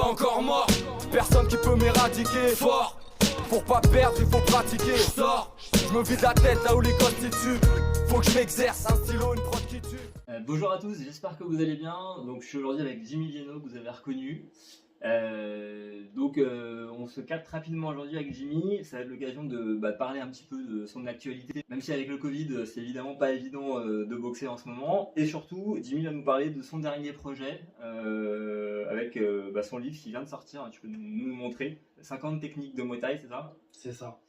pas encore mort. Personne qui peut m'éradiquer. Fort, pour pas perdre, il faut pratiquer. Je sors, je me vide la tête là où les constituent. Faut que je m'exerce, un stylo, une prod qui tue. Bonjour à tous, j'espère que vous allez bien. Donc je suis aujourd'hui avec Jimmy Vieno, que vous avez reconnu. On se capte rapidement aujourd'hui avec Jimmy. Ça va être l'occasion de parler un petit peu de son actualité. Même si avec le Covid, c'est évidemment pas évident de boxer en ce moment. Et surtout, Jimmy va nous parler de son dernier projet avec son livre qui vient de sortir. Tu peux nous le montrer. 50 techniques de Muay Thai, c'est ça? C'est ça.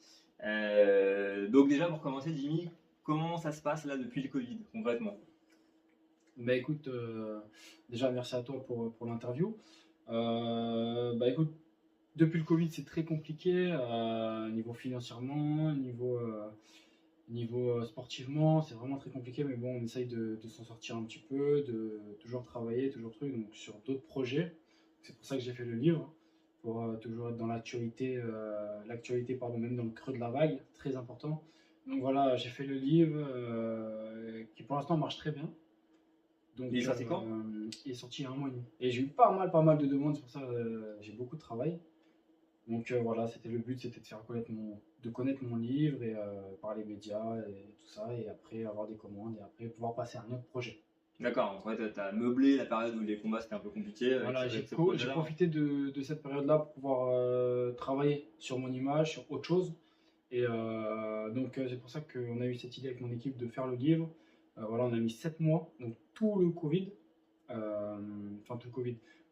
Donc déjà pour commencer, Jimmy, comment ça se passe là depuis le Covid concrètement? Bah écoute, déjà merci à toi pour l'interview. Écoute, depuis le Covid c'est très compliqué, niveau financièrement, niveau sportivement, c'est vraiment très compliqué, mais bon on essaye de s'en sortir un petit peu, de toujours travailler, toujours truc, donc sur d'autres projets. C'est pour ça que j'ai fait le livre, pour toujours être dans l'actualité, même dans le creux de la vague, très important. Donc voilà, j'ai fait le livre qui pour l'instant marche très bien. Donc, il est sorti quand? Il est sorti il y a un mois et demi. Et j'ai eu pas mal de demandes, c'est pour ça que j'ai beaucoup de travail. Donc voilà, c'était le but, c'était de faire connaître mon livre et par les médias et tout ça, et après avoir des commandes et après pouvoir passer à un autre projet. D'accord, en fait tu as meublé la période où les combats c'était un peu compliqué. Voilà, j'ai profité de cette période-là pour pouvoir travailler sur mon image, sur autre chose. Et c'est pour ça qu'on a eu cette idée avec mon équipe de faire le livre. Voilà, on a mis 7 mois, donc tout le Covid,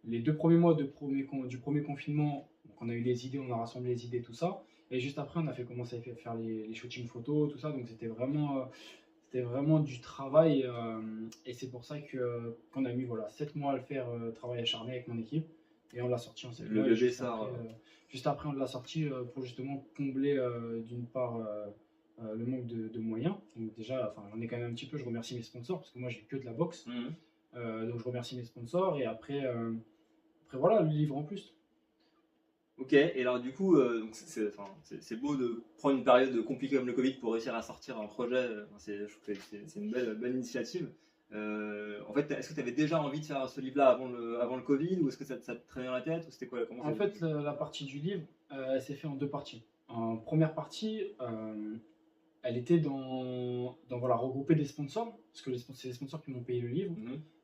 les 2 premiers mois du premier confinement, donc on a eu les idées, on a rassemblé les idées, tout ça. Et juste après, on a commencé à faire les shootings photos, tout ça. Donc c'était vraiment du travail. Et c'est pour ça qu'on a mis 7 mois à le faire, travail acharné avec mon équipe. Et on l'a sorti en 7 mois. Juste après, on l'a sorti pour justement combler d'une part le manque de moyens. Donc déjà, j'en ai quand même un petit peu. Je remercie mes sponsors parce que moi, j'ai que de la boxe. Donc je remercie mes sponsors. Et après voilà, le livre en plus. Ok, et alors du coup, c'est beau de prendre une période compliquée comme le Covid pour réussir à sortir un projet. Je trouve que c'est une belle initiative. En fait, est-ce que tu avais déjà envie de faire ce livre-là avant le Covid, ou est-ce que ça te traînait dans la tête, ou c'était quoi? En fait, la partie du livre, elle s'est faite en 2 parties. En première partie, elle était dans regrouper des sponsors, parce que c'est les sponsors qui m'ont payé le livre.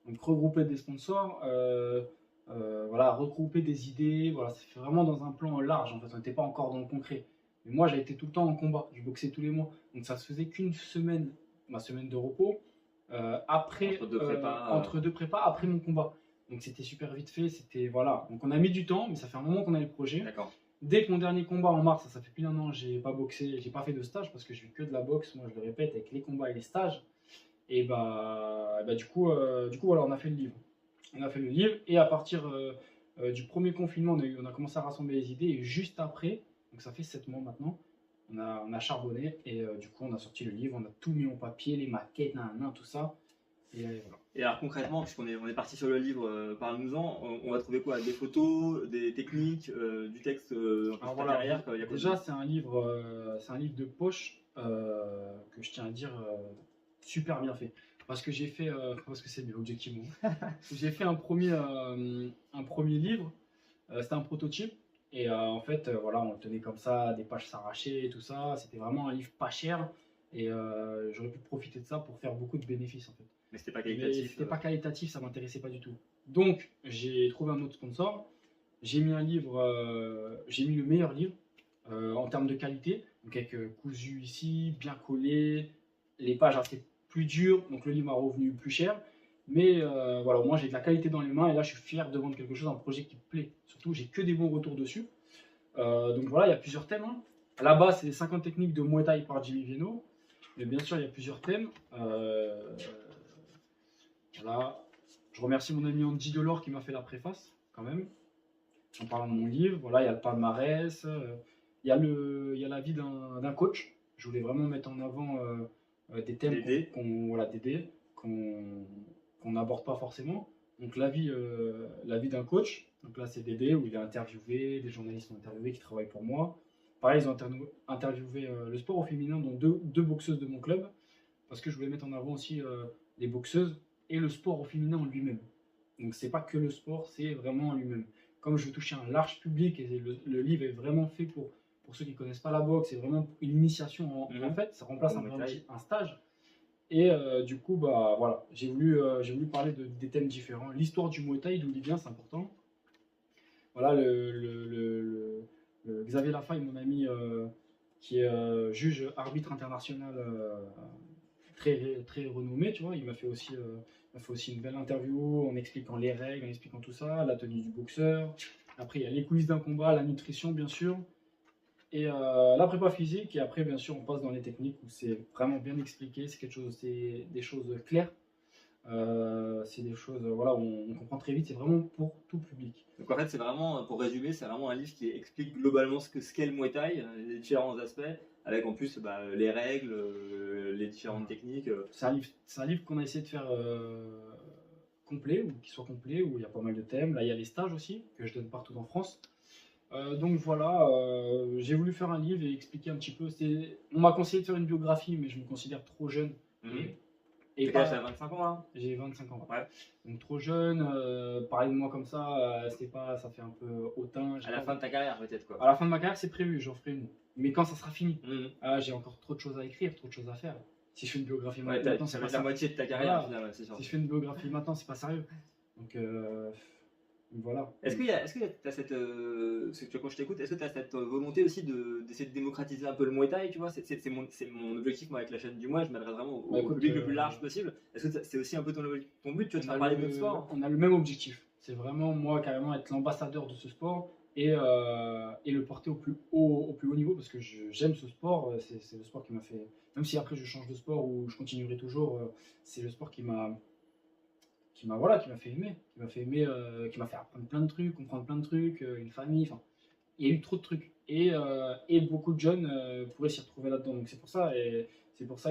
Donc regrouper des sponsors, regrouper des idées, c'est vraiment dans un plan large. En fait, on n'était pas encore dans le concret. Mais moi, j'ai été tout le temps en combat, je boxais tous les mois. Donc ça se faisait qu'une semaine, ma semaine de repos, entre deux prépas, après mon combat. Donc c'était super vite fait, donc on a mis du temps, mais ça fait un moment qu'on a le projet. D'accord. Dès que mon dernier combat en mars, ça fait plus d'1 an, j'ai pas boxé, j'ai pas fait de stage parce que je fais que de la boxe, moi je le répète, avec les combats et les stages. Et du coup voilà, on a fait le livre. On a fait le livre, et à partir du premier confinement, on a commencé à rassembler les idées, et juste après, donc ça fait 7 mois maintenant, on a charbonné, et du coup on a sorti le livre, on a tout mis en papier, les maquettes, tout ça. Et voilà. Et alors concrètement, puisqu'on est parti sur le livre, parle-nous-en, on va trouver quoi? Des photos, des techniques, du texte derrière? Déjà, c'est un livre de poche que je tiens à dire super bien fait. Parce que j'ai fait, parce que c'est bien, objectivement. J'ai fait un premier livre, c'était un prototype. Et en fait, on le tenait comme ça, des pages s'arrachaient, tout ça. C'était vraiment un livre pas cher. Et j'aurais pu profiter de ça pour faire beaucoup de bénéfices en fait. Mais c'était pas qualitatif. C'était pas qualitatif, ça m'intéressait pas du tout. Donc j'ai trouvé un autre sponsor. J'ai mis le meilleur livre en termes de qualité, donc avec cousu ici, bien collé, les pages assez plus dures, donc le livre m'a revenu plus cher. Mais au moins j'ai de la qualité dans les mains, et là je suis fier de vendre quelque chose, un projet qui me plaît. Surtout, j'ai que des bons retours dessus. Donc voilà, il y a plusieurs thèmes. Là-bas, c'est les 50 techniques de Muay Thai par Jimmy Vieno. Mais bien sûr, il y a plusieurs thèmes. Je remercie mon ami Andy Delors qui m'a fait la préface, quand même, en parlant de mon livre. Voilà, il y a le palmarès, il y a la vie d'un coach. Je voulais vraiment mettre en avant des thèmes qu'on n'aborde pas forcément. Donc la vie d'un coach. Donc là, c'est Dédé, où il a interviewé, des journalistes ont interviewé qui travaillent pour moi. Pareil, ils ont interviewé le sport au féminin, dont deux boxeuses de mon club, parce que je voulais mettre en avant aussi les boxeuses et le sport au féminin en lui-même. Donc c'est pas que le sport, c'est vraiment en lui-même. comme je veux toucher un large public, et le livre est vraiment fait pour ceux qui ne connaissent pas la boxe, c'est vraiment une initiation en fait, ça remplace un stage. Et du coup, bah, voilà, j'ai voulu parler des thèmes différents. L'histoire du Muay Thai, d'où il vient, c'est important. Voilà, Xavier Lafaille, mon ami, qui est juge arbitre international très renommé, tu vois, il m'a fait aussi une belle interview en expliquant les règles, en expliquant tout ça, la tenue du boxeur. Après, il y a les coulisses d'un combat, la nutrition, bien sûr, et la prépa physique. Et après, bien sûr, on passe dans les techniques où c'est vraiment bien expliqué, c'est des choses claires. C'est des choses voilà, on comprend très vite, c'est vraiment pour tout public. Donc en fait, c'est vraiment, pour résumer, c'est vraiment un livre qui explique globalement ce qu'est le Muay Thai, les différents aspects, avec en plus les règles, les différentes techniques. C'est un livre qu'on a essayé de faire complet, ou qui soit complet, où il y a pas mal de thèmes. Là, il y a les stages aussi, que je donne partout en France. Donc voilà, j'ai voulu faire un livre et expliquer un petit peu. On m'a conseillé de faire une biographie, mais je me considère trop jeune. Et t'as 25 ans là? J'ai 25 ans. Ouais. Donc trop jeune, parler de moi comme ça, ça fait un peu hautain. À la fin de ta carrière peut-être quoi. À la fin de ma carrière, c'est prévu, j'en ferai une. Mais quand ça sera fini, j'ai encore trop de choses à écrire, trop de choses à faire. Si je fais une biographie maintenant, ça va être la moitié de ta carrière voilà. c'est sûr. Si je fais une biographie maintenant, c'est pas sérieux. Donc voilà. Est-ce que tu as cette. Quand je t'écoute, est-ce que tu as cette volonté aussi d'essayer de démocratiser un peu le Muay Thai, tu vois? C'est mon objectif, moi, avec la chaîne du Muay, je m'adresse vraiment au public le plus large possible. Est-ce que c'est aussi un peu ton but, tu vois, de faire parler de notre sport? On a le même objectif. C'est vraiment, moi, carrément, être l'ambassadeur de ce sport et le porter au plus haut niveau, parce que j'aime ce sport. C'est le sport qui m'a fait. Même si après je change de sport ou je continuerai toujours, c'est le sport qui m'a fait aimer, qui m'a fait apprendre plein de trucs, comprendre plein de trucs, une famille, enfin, il y a eu trop de trucs. Et beaucoup de jeunes pourraient s'y retrouver là-dedans. Donc c'est pour ça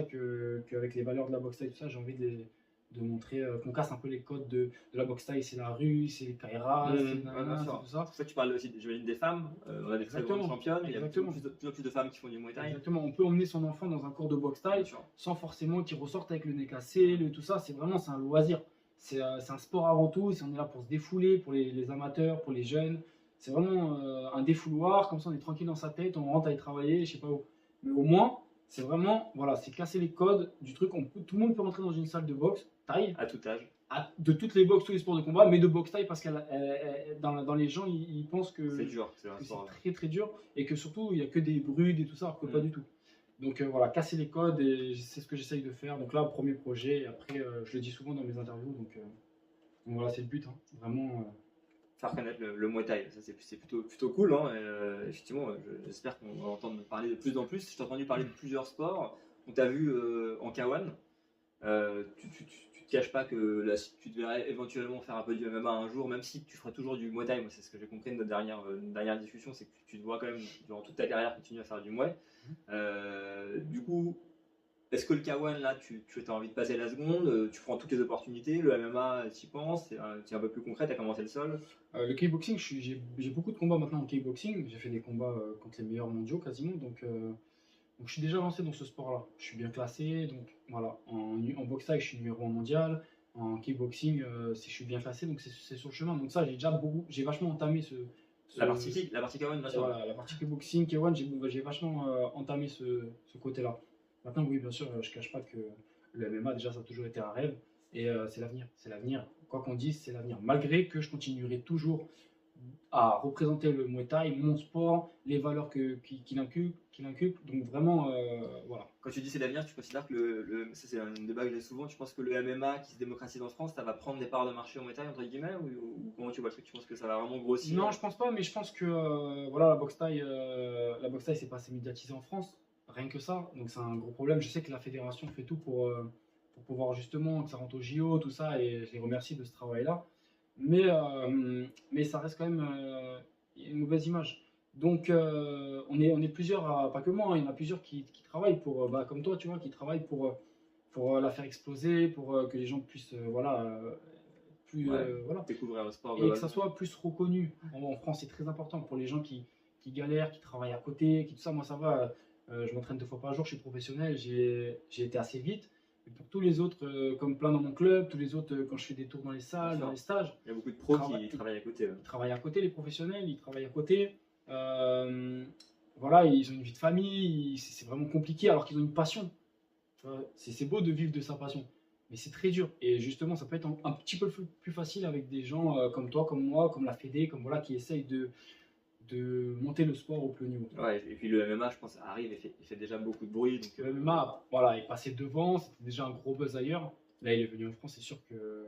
qu'avec les valeurs de la boxe thaï, tout ça, j'ai envie de montrer qu'on casse un peu les codes de la boxe thaï. C'est la rue, c'est les Kaira, c'est tout ça. C'est pour ça que tu parles aussi des femmes, on a des très grandes championnes, il y a de plus en plus de femmes qui font du Muay Thai. Exactement, on peut emmener son enfant dans un cours de boxe thaï sans forcément qu'il ressorte avec le nez cassé, tout ça. C'est un loisir. C'est un sport avant tout, on est là pour se défouler, pour les amateurs, pour les jeunes. C'est vraiment un défouloir, comme ça on est tranquille dans sa tête, on rentre à y travailler, je sais pas où. Mais au moins, c'est vraiment, voilà, c'est casser les codes du truc. Tout le monde peut rentrer dans une salle de boxe, taille. À tout âge. De toutes les boxes, tous les sports de combat, mais de boxe taille, parce que dans les gens, ils pensent que c'est dur, c'est très très dur, et que surtout, il n'y a que des brudes et tout ça, alors que pas du tout. Donc voilà, casser les codes, et c'est ce que j'essaye de faire. Donc là, premier projet, et après, je le dis souvent dans mes interviews, donc voilà, c'est le but, hein. Vraiment. Faire connaître le Muay Thai, ça c'est plutôt cool, hein. Effectivement, j'espère qu'on va entendre parler de plus en plus. Je t'ai entendu parler de plusieurs sports. On t'a vu en K1, tu te caches pas que là, tu devrais éventuellement faire un peu du MMA un jour, même si tu ferais toujours du Muay Thai. Moi, c'est ce que j'ai compris de notre dernière discussion, c'est que tu te vois quand même durant toute ta carrière continuer à faire du Muay. Du coup, est-ce que le K1 là, tu as envie de passer la seconde, tu prends toutes les opportunités, le MMA, tu y penses, c'est un peu plus concret, tu as commencé le sol? Le kickboxing, j'ai beaucoup de combats maintenant en kickboxing, j'ai fait des combats contre les meilleurs mondiaux quasiment, donc je suis déjà lancé dans ce sport-là. Je suis bien classé, donc voilà. En boxe thaï, je suis numéro 1 mondial. En kickboxing, je suis bien classé, donc c'est sur le chemin. Donc ça, j'ai vachement entamé la partie K1, bien sûr. Voilà, la partie kickboxing, K1, j'ai vachement entamé ce côté-là. Maintenant, oui, bien sûr, je ne cache pas que le MMA, déjà, ça a toujours été un rêve. Et c'est l'avenir. C'est l'avenir. Quoi qu'on dise, c'est l'avenir. Malgré que je continuerai toujours à représenter le Muay Thai, mon sport, les valeurs qu'il inculque. Donc vraiment, voilà. Quand tu dis c'est l'avenir, tu considères que ça c'est un débat que j'ai souvent, tu penses que le MMA qui se démocratise en France, ça va prendre des parts de marché au Muay Thai, entre guillemets, ou comment tu vois le truc? Tu penses que ça va vraiment grossir? Non, je pense pas, mais je pense que voilà, la boxe thaï, c'est pas assez médiatisé en France. Rien que ça, donc c'est un gros problème. Je sais que la fédération fait tout pour pouvoir justement que ça rentre au JO, tout ça, et je les remercie de ce travail-là. Mais ça reste quand même une mauvaise image. Donc on est plusieurs, pas que moi, hein, il y en a plusieurs qui travaillent pour, comme toi, tu vois, qui travaillent pour la faire exploser, pour que les gens puissent, voilà, découvrir le sport. Et que ça soit plus reconnu. En France, c'est très important pour les gens qui galèrent, qui travaillent à côté, tout ça. Moi, ça va. Je m'entraîne 2 fois par jour, je suis professionnel, j'ai été assez vite. Et pour tous les autres, comme plein dans mon club, tous les autres, quand je fais des tours dans les salles, Bien dans sûr. les stages, Il y a beaucoup de pros Travail- qui travaillent à côté. ils travaillent à côté, les professionnels, ils travaillent à côté. Voilà, ils ont une vie de famille, c'est vraiment compliqué alors qu'ils ont une passion. Tu vois, c'est beau de vivre de sa passion, mais c'est très dur. Et justement, ça peut être un petit peu plus facile avec des gens comme toi, comme moi, comme la Fédé, comme voilà, qui essayent de monter le sport au plus haut niveau. Ouais, et puis le MMA, je pense, arrive et fait déjà beaucoup de bruit. Donc, Le MMA, voilà, est passé devant, c'était déjà un gros buzz ailleurs. Là, il est venu en France, c'est sûr que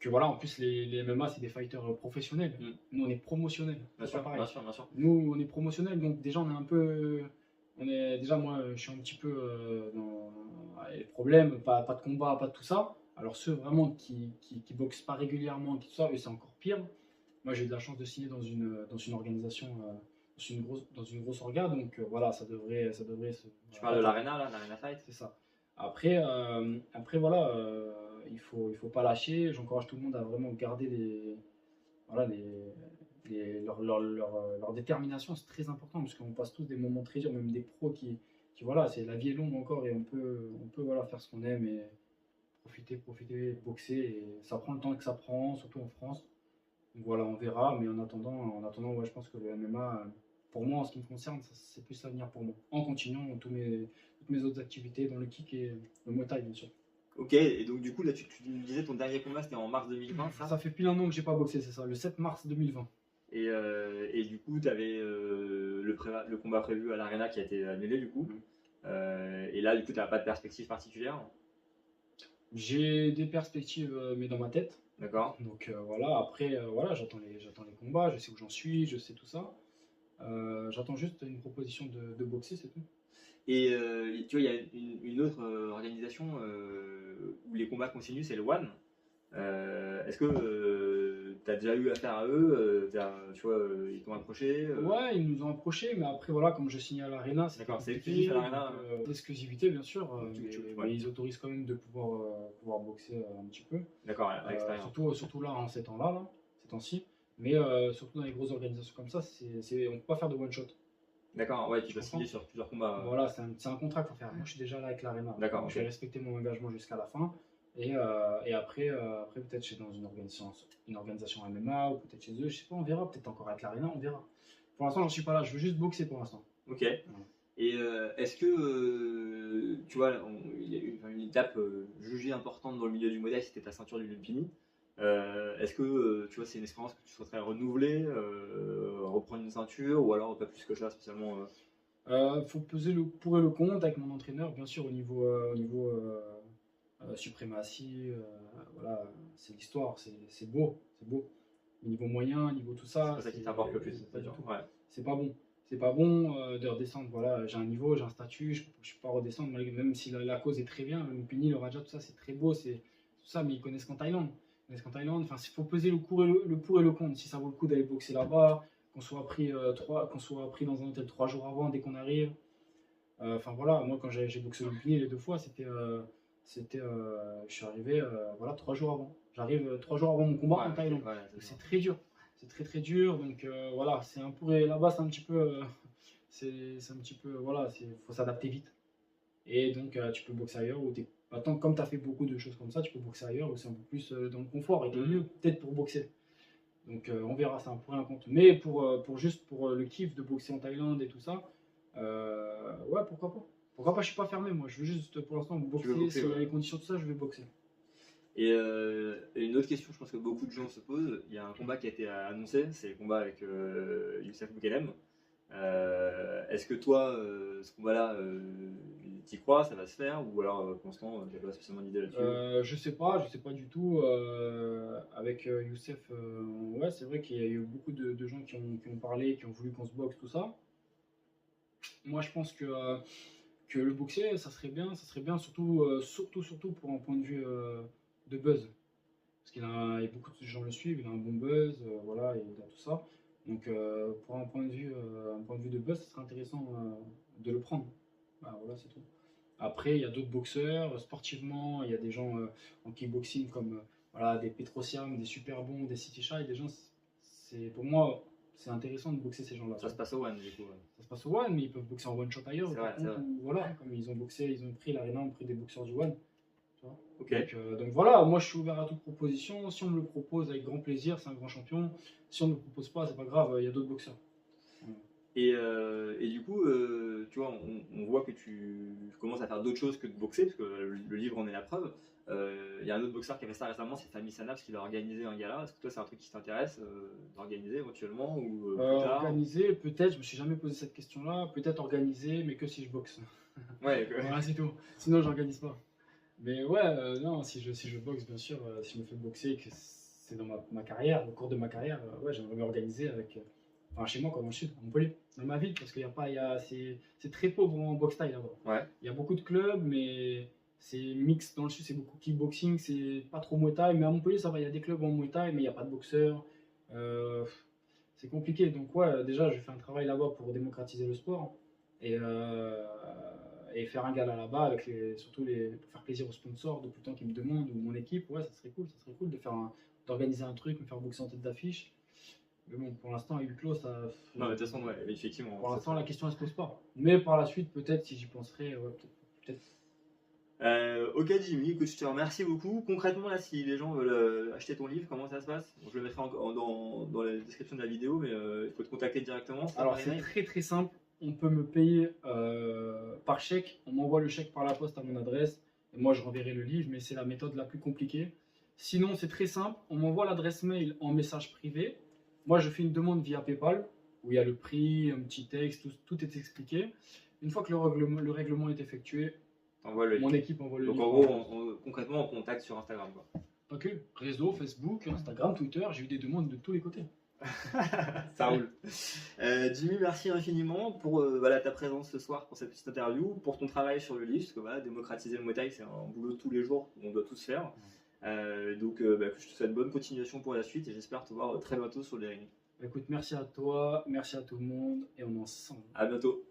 voilà, en plus, les MMA, c'est des fighters professionnels. Mm. Nous, on est promotionnels. bien C'est sûr, pas pareil. bien sûr, bien sûr. Nous, on est promotionnels, donc déjà, on est un peu. Déjà, moi, je suis un petit peu dans les problèmes, pas de combat, pas de tout ça. Alors, ceux vraiment qui boxent pas régulièrement, qui tout ça, eux, c'est encore pire. Moi, j'ai eu de la chance de signer dans une organisation, dans une grosse orga, donc voilà, ça devrait se. Tu parles de l'Arena, là, l'Arena Fight. C'est ça. Après voilà, il faut pas lâcher. J'encourage tout le monde à vraiment garder leur détermination. C'est très important parce qu'on passe tous des moments très durs, même des pros qui voilà, la vie est longue encore et on peut voilà, faire ce qu'on aime et profiter, boxer. Et ça prend le temps que ça prend, surtout en France. Donc voilà, on verra. Mais en attendant, ouais, je pense que le MMA, pour moi, en ce qui me concerne, c'est plus l'avenir pour moi. En continuant toutes mes autres activités dans le kick et le Muay Thai, bien sûr. Ok, et donc du coup, là, tu me disais ton dernier combat, c'était en mars 2020, ça. Ça fait plus d'un an que j'ai pas boxé, c'est ça, le 7 mars 2020. Et du coup, tu avais le combat prévu à l'Arena qui a été annulé, du coup. Et là, du coup, tu n'as pas de perspective particulière. J'ai des perspectives, mais dans ma tête. D'accord. Donc voilà, après, voilà, j'attends les combats, je sais où j'en suis, je sais tout ça. J'attends juste une proposition de boxer, c'est tout. Et tu vois, il y a une autre organisation où les combats continuent, c'est le One. Est-ce que tu as déjà eu affaire à eux tu vois, ils t'ont approché Ouais, ils nous ont approchés, mais après, voilà, comme je signe à l'Arena, D'accord, c'est compliqué, exclusif à l'Arena, donc, l'exclusivité, bien sûr, ouais. mais ils autorisent quand même de pouvoir boxer un petit peu. D'accord, à l'extérieur. Surtout là, en ces temps-là, ces temps-ci. Mais surtout dans les grosses organisations comme ça, on ne peut pas faire de one-shot. D'accord, ouais, tu Je dois signer comprends. sur plusieurs combats. Voilà, c'est un contrat qu'il faut faire. Moi, je suis déjà là avec l'Arena. D'accord, Donc, ok. je vais respecter mon engagement jusqu'à la fin. Et après peut-être je suis dans une organisation MMA ou peut-être chez eux. Je sais pas, on verra. Peut-être encore avec l'Arena, on verra. Pour l'instant, j'en suis pas là. Je veux juste boxer pour l'instant. Ok. Et est-ce que, tu vois, il y a eu une étape jugée importante dans le milieu du Muay Thai, c'était ta ceinture du Lumpini. Est-ce que, tu vois, c'est une expérience que tu souhaiterais renouveler, reprendre une ceinture, ou alors pas plus que ça spécialement Faut peser le pour et le contre avec mon entraîneur, bien sûr, au niveau suprématie. Voilà, c'est l'histoire, c'est beau. Au niveau moyen, niveau tout ça. C'est pas ça qui t'importe le plus, c'est pas du tout. Ouais. C'est pas bon. C'est pas bon de redescendre. Voilà, j'ai un niveau, j'ai un statut, je peux pas redescendre, même si la cause est très bien. Le Lumpini, le Raja, tout ça, c'est très beau, c'est tout ça, mais ils connaissent qu'en Thaïlande. Enfin, il faut peser le pour et le contre. Si ça vaut le coup d'aller boxer là-bas, qu'on soit pris dans un hôtel 3 jours avant dès qu'on arrive. Enfin voilà, moi quand j'ai boxé au Lumpini les 2 fois, je suis arrivé voilà 3 jours avant. J'arrive 3 jours avant mon combat en Thaïlande. Ouais, C'est très dur. C'est très dur. Donc voilà, c'est un pour et là-bas, c'est un petit peu. Voilà, faut s'adapter vite. Et donc tu peux boxer ailleurs où comme tu as fait beaucoup de choses comme ça, tu peux boxer ailleurs où c'est un peu plus dans le confort et le mieux peut-être pour boxer. Donc on verra, c'est un pour et un contre. Mais pour le kiff de boxer en Thaïlande et tout ça, ouais, pourquoi pas. Pourquoi pas, je suis pas fermé, moi. Je veux juste pour l'instant boxer. Si les conditions de ça, je vais boxer. Et une autre question, je pense que beaucoup de gens se posent, il y a un combat qui a été annoncé, c'est le combat avec Youssef Boukelem. Est-ce que toi, ce combat-là, t'y crois, ça va se faire, ou alors pour l'instant, tu n'as pas spécialement d'idée là-dessus Je sais pas du tout. Avec Youssef, ouais, c'est vrai qu'il y a eu beaucoup de gens qui ont parlé, qui ont voulu qu'on se boxe, tout ça. Moi, je pense que le boxer, ça serait bien, surtout pour un point de vue de buzz. Parce qu'il y a beaucoup de gens le suivent, il a un bon buzz, voilà, il a tout ça. Donc pour un point de vue de buzz, ça serait intéressant de le prendre. Voilà, c'est tout. Après, il y a d'autres boxeurs, sportivement, il y a des gens en kickboxing comme voilà, des Petrosian, des Super Bons, des City Shy, des gens, pour moi, c'est intéressant de boxer ces gens-là. Ça se passe au One, du coup. Ouais. Ça se passe au One, mais ils peuvent boxer en one shot ailleurs. C'est par vrai, c'est contre, ou voilà, comme ils ont boxé, ils ont pris l'Arena, ont pris des boxeurs du One. Tu vois. Ok. Donc voilà, moi je suis ouvert à toute proposition. Si on me le propose avec grand plaisir, c'est un grand champion. Si on ne me le propose pas, c'est pas grave, il y a d'autres boxeurs. Et du coup, tu vois, on voit que tu commences à faire d'autres choses que de boxer, parce que le livre en est la preuve. Il y a un autre boxeur qui a fait ça récemment, c'est Fami Sana, parce qu'il a organisé un gala. Est-ce que toi, c'est un truc qui t'intéresse d'organiser éventuellement ou plus tard? Organiser, peut-être, je me suis jamais posé cette question-là. Peut-être organiser, mais que si je boxe. Ouais, Voilà, c'est tout. Sinon, j'organise pas. Mais ouais, non, si je boxe, bien sûr, si je me fais boxer, que c'est dans ma carrière, au cours de ma carrière, ouais, j'aimerais m'organiser avec. Enfin, chez moi, comme dans le sud, à Montpellier, dans ma ville, parce qu'il y a pas, c'est très pauvre en boxe thaï là-bas. ouais. Il y a beaucoup de clubs, mais c'est mix dans le sud, c'est beaucoup kickboxing, c'est pas trop Muay Thai. Mais à Montpellier, ça va, il y a des clubs en Muay Thai, mais il n'y a pas de boxeurs. C'est compliqué. Donc, ouais, déjà, je fais un travail là-bas pour démocratiser le sport et faire un gala là-bas, avec surtout pour faire plaisir aux sponsors depuis le temps qui me demandent, ou mon équipe. Ouais, ça serait cool d'organiser un truc, me faire boxer en tête d'affiche. Mais bon, pour l'instant, à huis clos, ça. Non, mais de toute façon, ouais, effectivement. Pour l'instant, la question, elle se pose pas. Mais par la suite, peut-être, si j'y penserai, ouais, peut-être. Ok Jimmy, écoute, je te remercie beaucoup. Concrètement, là, si les gens veulent acheter ton livre, comment ça se passe? Bon, je le mettrai dans la description de la vidéo, mais il faut te contacter directement. Alors, c'est très très simple. On peut me payer par chèque. On m'envoie le chèque par la poste à mon adresse. Et moi, je renverrai le livre, mais c'est la méthode la plus compliquée. Sinon, c'est très simple. On m'envoie l'adresse mail en message privé. Moi, je fais une demande via PayPal, où il y a le prix, un petit texte, tout est expliqué. Une fois que le règlement est effectué, mon équipe envoie le Donc livre. en gros, concrètement, on contacte sur Instagram, quoi. Pas que. Réseau, Facebook, Instagram, Twitter, j'ai eu des demandes de tous les côtés. Ça roule. Jimmy, merci infiniment pour ta présence ce soir, pour cette petite interview, pour ton travail sur le livre, parce que voilà, démocratiser le Muay Thai, c'est un boulot de tous les jours qu'on doit tous faire. Donc je te souhaite bonne continuation pour la suite et j'espère te voir très bientôt sur les rings. Écoute, merci à toi, merci à tout le monde et on est ensemble. À bientôt.